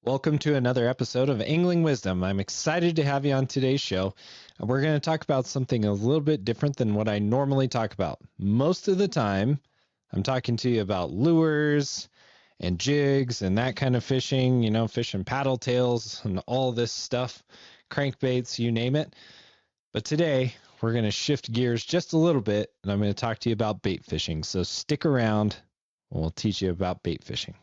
Welcome to another episode of Angling Wisdom. I'm excited to have you on today's show. We're going to talk about something a little bit different than what I normally talk about. Most of the time, I'm talking to you about lures and jigs and that kind of fishing, fishing paddle tails and all this stuff, crankbaits, you name it. But today, we're going to shift gears just a little bit, and I'm going to talk to you about bait fishing. So stick around, and we'll teach you about bait fishing.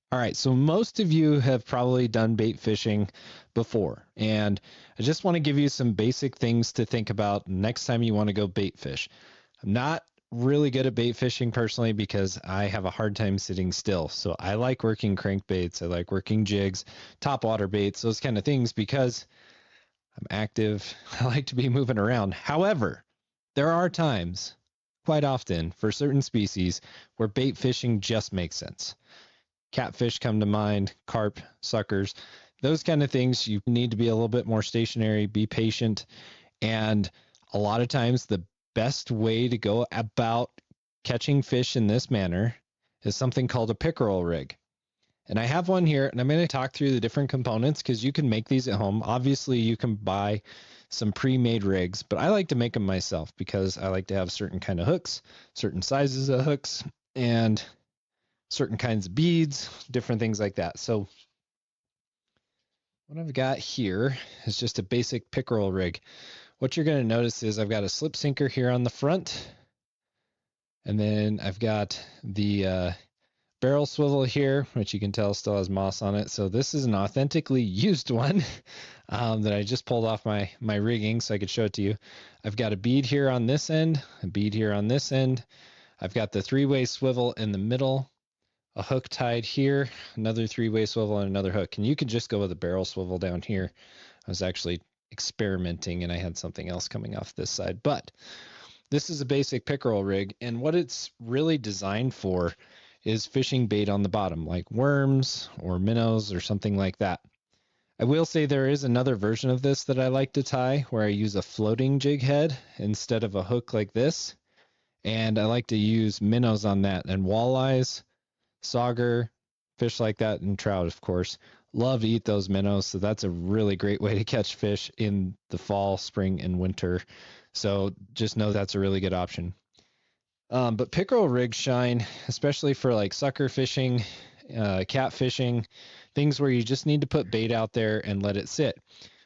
All right, so most of you have probably done bait fishing before, and I just want to give you some basic things to think about next time you want to go bait fish. I'm not really good at bait fishing personally because I have a hard time sitting still. So I like working crankbaits, I like working jigs, topwater baits, those kind of things because I'm active. I like to be moving around. However, there are times, quite often, for certain species where bait fishing just makes sense. Catfish come to mind, carp, suckers, those kind of things. You need to be a little bit more stationary, be patient, and a lot of times the best way to go about catching fish in this manner is something called a pickerel rig. And I have one here, and I'm going to talk through the different components because you can make these at home. Obviously, you can buy some pre-made rigs, but I like to make them myself because I like to have certain kind of hooks, certain sizes of hooks, and certain kinds of beads, different things like that. So what I've got here is just a basic pickerel rig. What you're going to notice is I've got a slip sinker here on the front, and then I've got the barrel swivel here, which you can tell still has moss on it. So this is an authentically used one that I just pulled off my rigging so I could show it to you. I've got a bead here on this end, a bead here on this end. I've got the three-way swivel in the middle, a hook tied here, another three-way swivel, and another hook. And you could just go with a barrel swivel down here. I was actually experimenting and I had something else coming off this side. But this is a basic pickerel rig, and what it's really designed for is fishing bait on the bottom, like worms or minnows or something like that. I will say there is another version of this that I like to tie where I use a floating jig head instead of a hook like this. And I like to use minnows on that, and walleyes, sauger, fish like that, and trout, of course, love to eat those minnows. So that's a really great way to catch fish in the fall, spring, and winter. So just know that's a really good option. But pickerel rigs shine, especially for like sucker fishing, cat fishing, things where you just need to put bait out there and let it sit.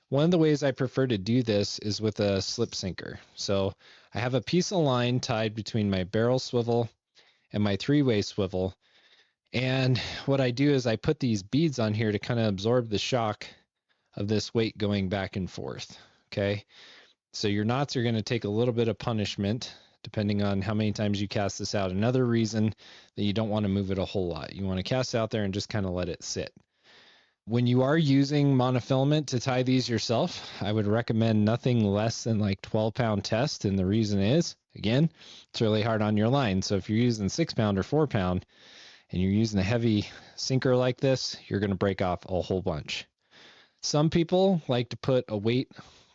One of the ways I prefer to do this is with a slip sinker. So I have a piece of line tied between my barrel swivel and my three-way swivel. And what I do is I put these beads on here to kind of absorb the shock of this weight going back and forth. Okay. So your knots are going to take a little bit of punishment depending on how many times you cast this out. Another reason that you don't want to move it a whole lot. You want to cast out there and just kind of let it sit. When you are using monofilament to tie these yourself, I would recommend nothing less than like 12-pound test. And the reason is, again, it's really hard on your line. So if you're using 6-pound or 4-pound and you're using a heavy sinker like this, you're going to break off a whole bunch. Some people like to put a weight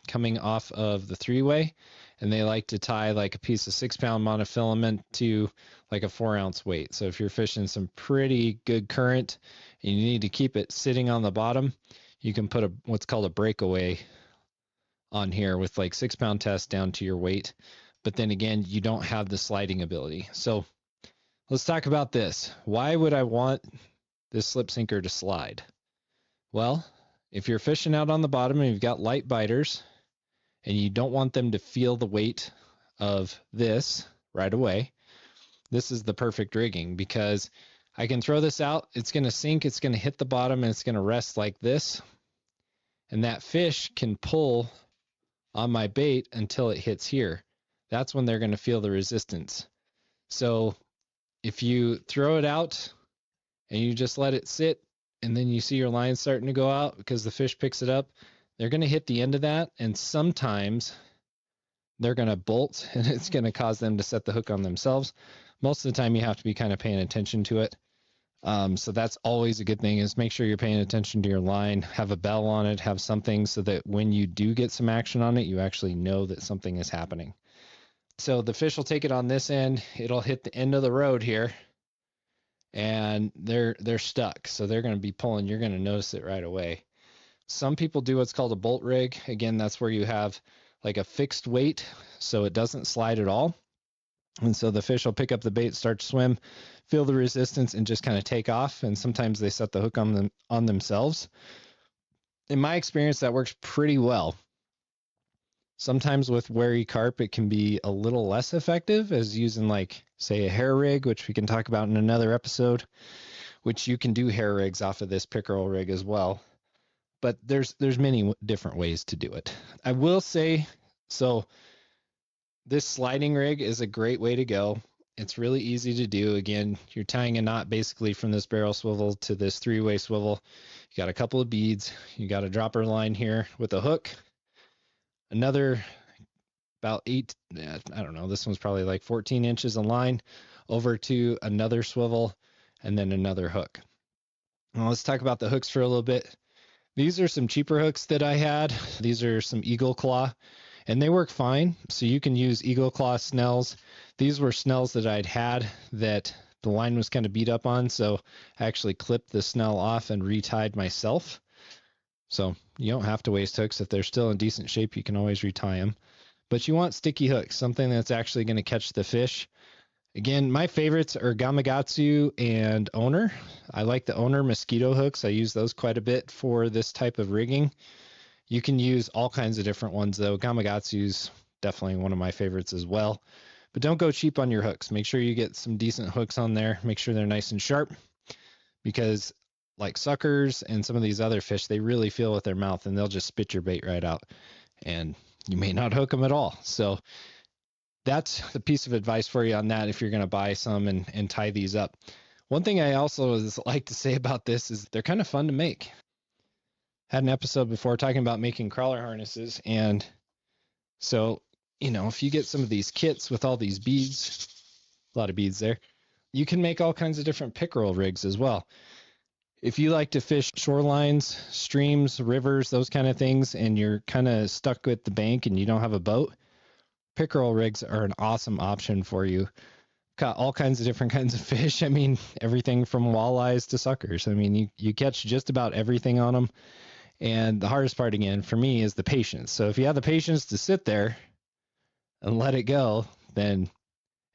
coming off of the three-way, and they like to tie like a piece of 6-pound monofilament to like a 4-ounce weight. So if you're fishing some pretty good current and you need to keep it sitting on the bottom, you can put what's called a breakaway on here with like 6-pound test down to your weight. But then again, you don't have the sliding ability. So let's talk about this. Why would I want this slip sinker to slide? Well, if you're fishing out on the bottom and you've got light biters and you don't want them to feel the weight of this right away, this is the perfect rigging because I can throw this out, it's going to sink, it's going to hit the bottom, and it's going to rest like this. And that fish can pull on my bait until it hits here. That's when they're going to feel the resistance. So if you throw it out and you just let it sit, and then you see your line starting to go out because the fish picks it up, they're going to hit the end of that. And sometimes they're going to bolt and it's going to cause them to set the hook on themselves. Most of the time you have to be kind of paying attention to it. So that's always a good thing, is make sure you're paying attention to your line, have a bell on it, have something so that when you do get some action on it, you actually know that something is happening. So the fish will take it on this end. It'll hit the end of the road here and they're stuck. So they're going to be pulling. You're going to notice it right away. Some people do what's called a bolt rig. Again, that's where you have like a fixed weight so it doesn't slide at all. And so the fish will pick up the bait, start to swim, feel the resistance, and just kind of take off. And sometimes they set the hook on themselves. In my experience, that works pretty well. Sometimes with wary carp, it can be a little less effective, as using, like, say, a hair rig, which we can talk about in another episode, which you can do hair rigs off of this pickerel rig as well. But there's many different ways to do it. I will say, so this sliding rig is a great way to go. It's really easy to do. Again, you're tying a knot basically from this barrel swivel to this 3-way swivel. You got a couple of beads. You got a dropper line here with a hook. Another about 8, I don't know, this one's probably like 14 inches in line, over to another swivel, and then another hook. Now let's talk about the hooks for a little bit. These are some cheaper hooks that I had. These are some Eagle Claw, and they work fine. So you can use Eagle Claw snells. These were snells that I'd had that the line was kind of beat up on, so I actually clipped the snell off and retied myself. So you don't have to waste hooks. If they're still in decent shape, you can always retie them. But you want sticky hooks, something that's actually going to catch the fish. Again, my favorites are Gamakatsu and Owner. I like the Owner mosquito hooks. I use those quite a bit for this type of rigging. You can use all kinds of different ones, though. Gamakatsu's definitely one of my favorites as well. But don't go cheap on your hooks. Make sure you get some decent hooks on there. Make sure they're nice and sharp, because like suckers and some of these other fish, they really feel with their mouth and they'll just spit your bait right out, and you may not hook them at all. So that's the piece of advice for you on that if you're going to buy some and tie these up. One thing I also like to say about this is they're kind of fun to make. Had an episode before talking about making crawler harnesses, and so, you know, if you get some of these kits with all these beads, a lot of beads there, you can make all kinds of different pickerel rigs as well. If you like to fish shorelines, streams, rivers, those kind of things, and you're kind of stuck with the bank and you don't have a boat, pickerel rigs are an awesome option for you. Got all kinds of different kinds of fish. I mean, everything from walleyes to suckers. I mean, you catch just about everything on them. And the hardest part, again, for me, is the patience. So if you have the patience to sit there and let it go, then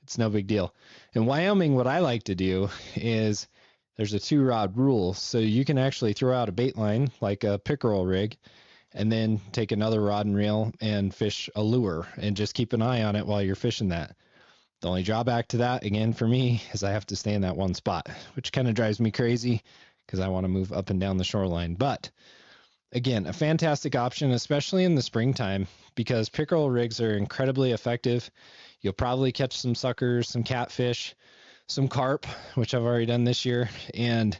it's no big deal. In Wyoming, what I like to do is there's a 2-rod rule. So you can actually throw out a bait line like a pickerel rig and then take another rod and reel and fish a lure and just keep an eye on it while you're fishing that. The only drawback to that, again, for me, is I have to stay in that one spot, which kind of drives me crazy because I want to move up and down the shoreline. But again, a fantastic option, especially in the springtime, because pickerel rigs are incredibly effective. You'll probably catch some suckers, some catfish, some carp, which I've already done this year, and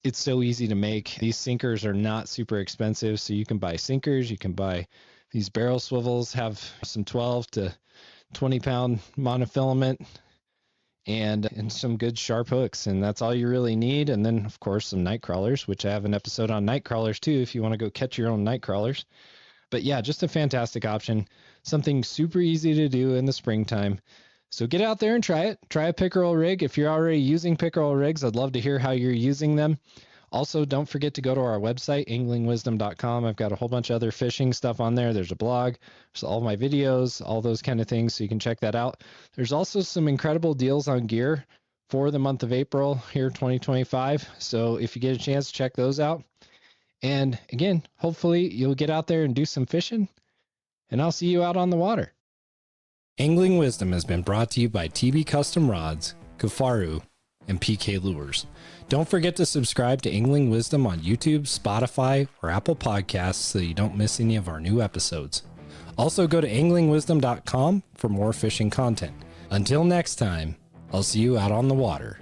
it's so easy to make. These sinkers are not super expensive, so you can buy sinkers, you can buy these barrel swivels, have some 12 to 20 pound monofilament, and some good sharp hooks, and that's all you really need. And then of course some night crawlers, which I have an episode on night crawlers too if you want to go catch your own night crawlers. But yeah, just a fantastic option, something super easy to do in the springtime. So get out there and try it. Try a pickerel rig. If you're already using pickerel rigs, I'd love to hear how you're using them. Also, don't forget to go to our website, anglingwisdom.com. I've got a whole bunch of other fishing stuff on there. There's a blog, there's all my videos, all those kind of things, so you can check that out. There's also some incredible deals on gear for the month of April here, 2025. So if you get a chance, check those out. And again, hopefully you'll get out there and do some fishing, and I'll see you out on the water. Angling Wisdom has been brought to you by TB Custom Rods, Kafaru, and PK Lures. Don't forget to subscribe to Angling Wisdom on YouTube, Spotify, or Apple Podcasts so you don't miss any of our new episodes. Also go to anglingwisdom.com for more fishing content. Until next time, I'll see you out on the water.